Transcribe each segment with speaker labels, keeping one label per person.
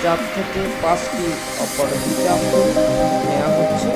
Speaker 1: 4 থেকে 5টি অপরাজিতা ফুল নেওয়া হচ্ছে।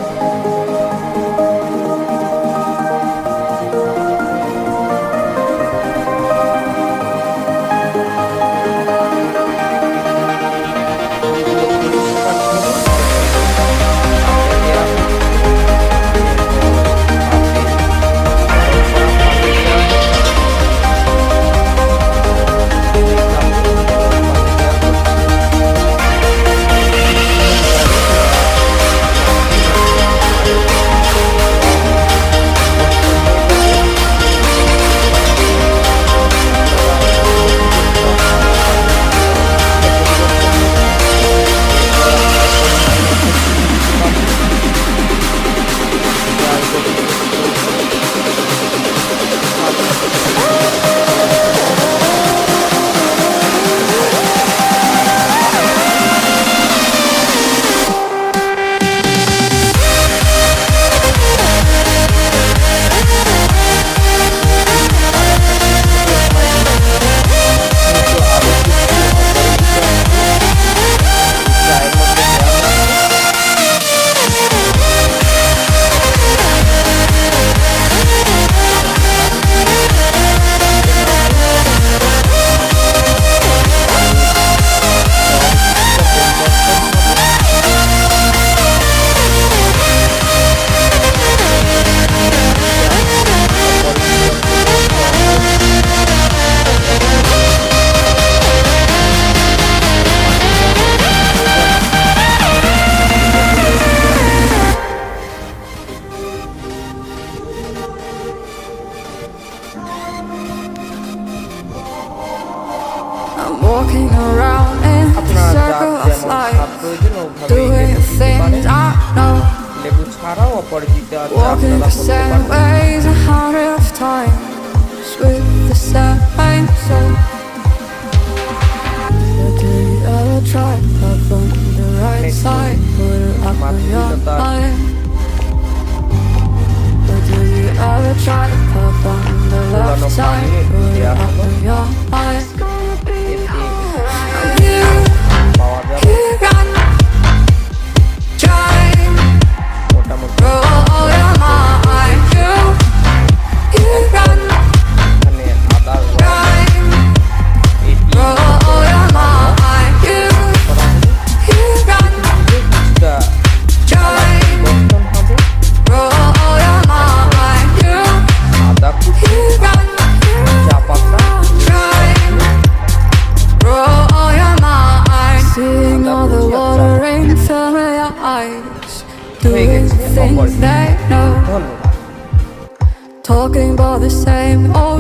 Speaker 2: I'm walking around in a circle of life, doing the things I know, walking the same ways 100 times with the same soul. But do you ever try up on the right side, put it up on your mind? But do you ever try up on the left side, put it up on your mind? Doing things they know, talking about the same old